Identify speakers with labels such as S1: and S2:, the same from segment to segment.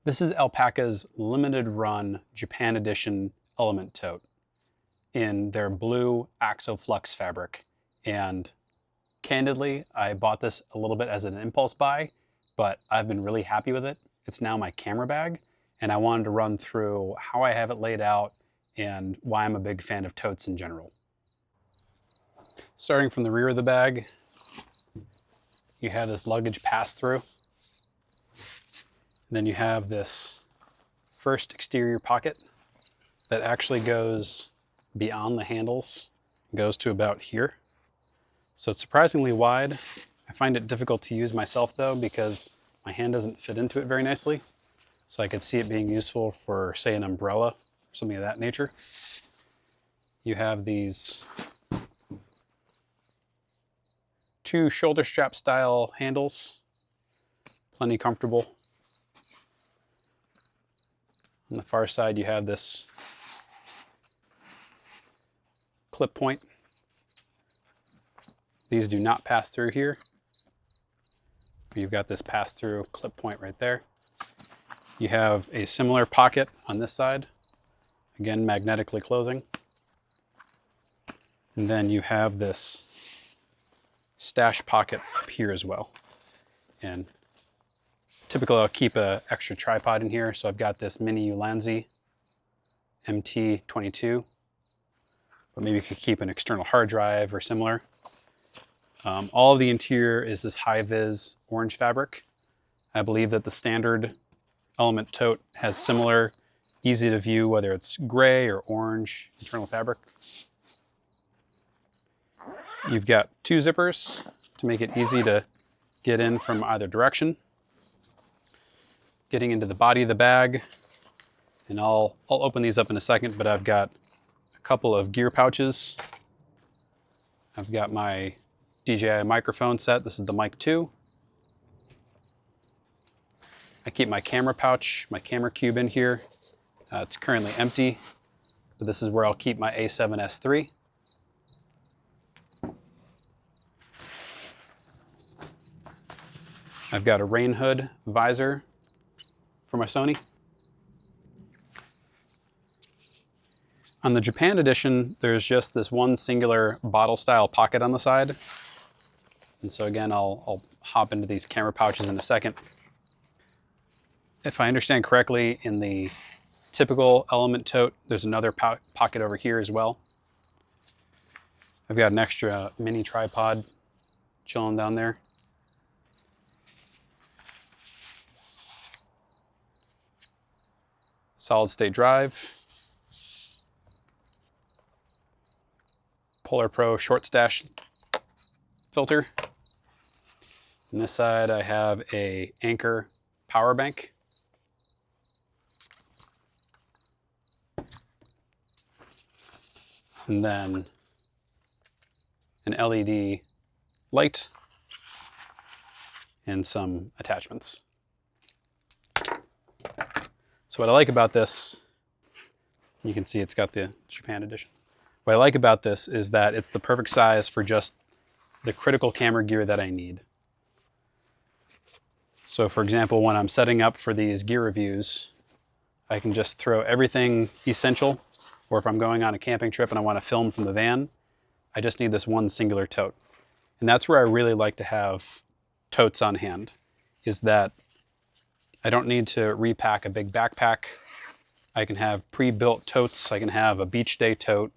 S1: This is Alpaka's limited run Japan edition element tote in their Blue Axoflux fabric. And candidly, I bought this a little bit as an impulse buy, but I've been really happy with it. It's now my camera bag, and I wanted to run through how I have it laid out and why I'm a big fan of totes in general. Starting from the rear of the bag, you have this luggage pass-through. Then you have this first exterior pocket that actually goes beyond the handles, goes to about here. So it's surprisingly wide. I find it difficult to use myself though, because my hand doesn't fit into it very nicely. So I could see it being useful for, say, an umbrella or something of that nature. You have these two shoulder strap style handles, plenty comfortable. On the far side, you have this clip point. These do not pass through here. You've got this pass-through clip point right there. You have a similar pocket on this side, again, magnetically closing. And then you have this stash pocket up here as well. And typically I'll keep an extra tripod in here, so I've got this mini Ulanzi MT22, but maybe you could keep an external hard drive or similar. All of the interior is this High-Viz orange fabric. I believe that the standard element tote has similar, easy to view, whether it's gray or orange internal fabric. You've got two zippers to make it easy to get in from either direction. Getting into the body of the bag, and I'll open these up in a second, but I've got a couple of gear pouches. I've got my DJI microphone set. This is the Mic 2. I keep my camera pouch, my camera cube in here. It's currently empty, but this is where I'll keep my A7S3. I've got a rain hood visor for my Sony. On the Japan edition, there's just this one singular bottle style pocket on the side. And so again, I'll hop into these camera pouches in a second. If I understand correctly, in the typical element tote, there's another pocket over here as well. I've got an extra mini tripod chilling down there. Solid state drive. Polar Pro short stash filter. On this side, I have a Anker power bank. And then an LED light and some attachments. So what I like about this, you can see it's got the Japan edition. What I like about this is that it's the perfect size for just the critical camera gear that I need. So for example, when I'm setting up for these gear reviews, I can just throw everything essential, or if I'm going on a camping trip and I want to film from the van, I just need this one singular tote. And that's where I really like to have totes on hand, is that I don't need to repack a big backpack. I can have pre-built totes. I can have a beach day tote.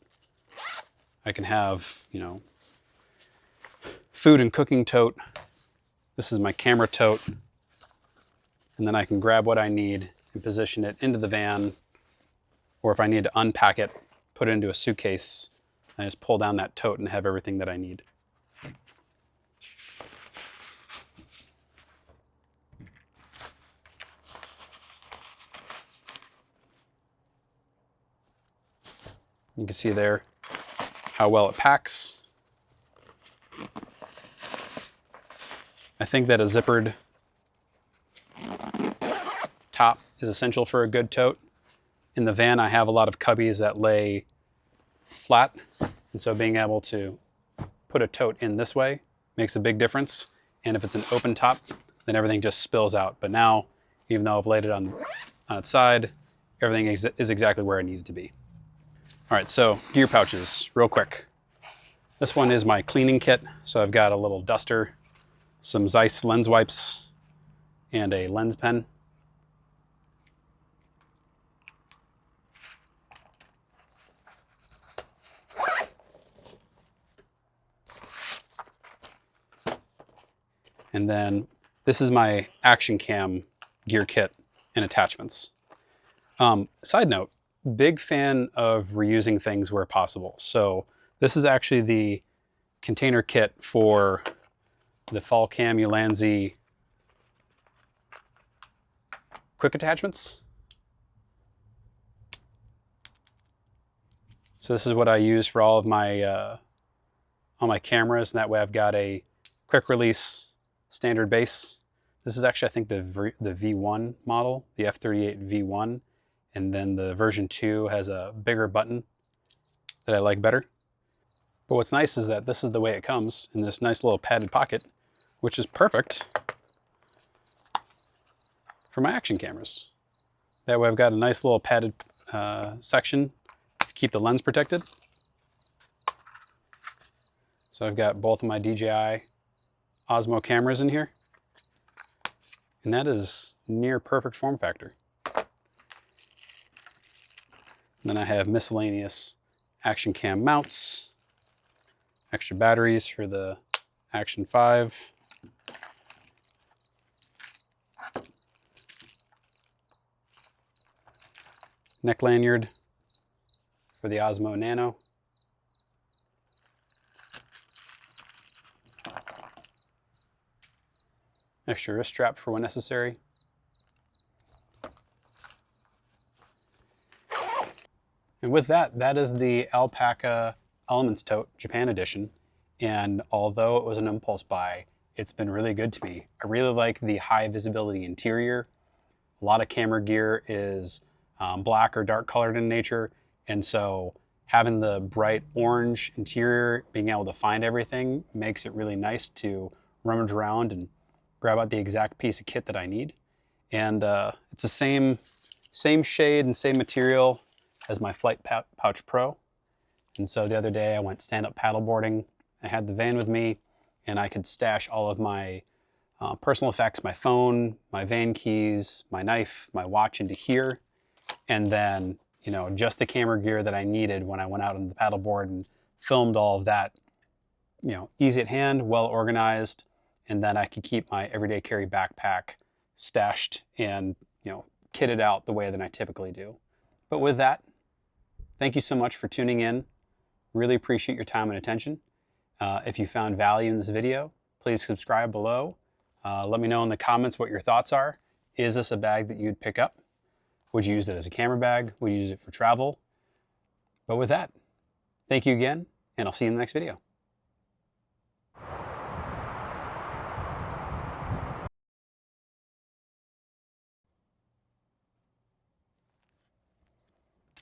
S1: I can have, food and cooking tote. This is my camera tote. And then I can grab what I need and position it into the van. Or if I need to unpack it, put it into a suitcase, I just pull down that tote and have everything that I need. You can see there how well it packs. I think that a zippered top is essential for a good tote. In the van, I have a lot of cubbies that lay flat, and so being able to put a tote in this way makes a big difference. And if it's an open top, then everything just spills out. But now, even though I've laid it on on its side. Everything is exactly where it needed to be. All right, so gear pouches, real quick. This one is my cleaning kit. So I've got a little duster, some Zeiss lens wipes, and a lens pen. And then this is my action cam gear kit and attachments. Side note, big fan of reusing things where possible. So this is actually the container kit for the Fall Cam Ulanzi quick attachments. So this is what I use for all my cameras, and that way I've got a quick release standard base. This is actually, I think, the V1 model, the F38 V1, and then the version 2 has a bigger button that I like better. But what's nice is that this is the way it comes in this nice little padded pocket, which is perfect for my action cameras. That way I've got a nice little padded section to keep the lens protected. So I've got both of my DJI Osmo cameras in here, and that is near perfect form factor. And then I have miscellaneous action cam mounts, extra batteries for the Action 5, neck lanyard for the Osmo Nano, extra wrist strap for when necessary. And with that, that is the Alpaka Elements Tote, Japan edition. And although it was an impulse buy, it's been really good to me. I really like the high visibility interior. A lot of camera gear is black or dark colored in nature. And so having the bright orange interior, being able to find everything, makes it really nice to rummage around and grab out the exact piece of kit that I need. And it's the same shade and same material as my Flight Pouch Pro. And so the other day I went stand-up paddleboarding. I had the van with me, and I could stash all of my personal effects, my phone, my van keys, my knife, my watch into here. And then, you know, just the camera gear that I needed when I went out on the paddleboard and filmed all of that, you know, easy at hand, well organized. And then I could keep my everyday carry backpack stashed and, you know, kitted out the way that I typically do. But with that, thank you so much for tuning in. Really appreciate your time and attention. If you found value in this video, please subscribe below. Let me know in the comments what your thoughts are. Is this a bag that you'd pick up? Would you use it as a camera bag? Would you use it for travel? But with that, thank you again, and I'll see you in the next video.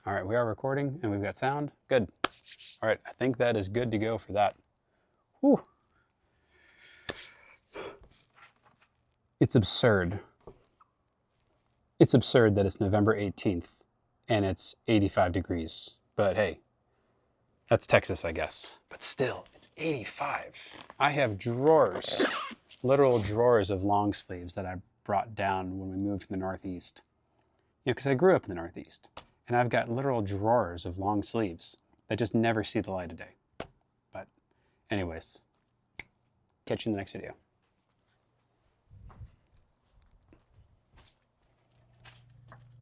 S1: All right, we are recording and we've got sound. Good. All right, I think that is good to go for that. Whew. It's absurd. It's absurd that it's November 18th and it's 85 degrees. But hey, that's Texas, I guess. But still, it's 85. I have drawers, literal drawers of long sleeves that I brought down when we moved from the Northeast. You know, because I grew up in the Northeast. And I've got literal drawers of long sleeves that just never see the light of day. But anyways, catch you in the next video.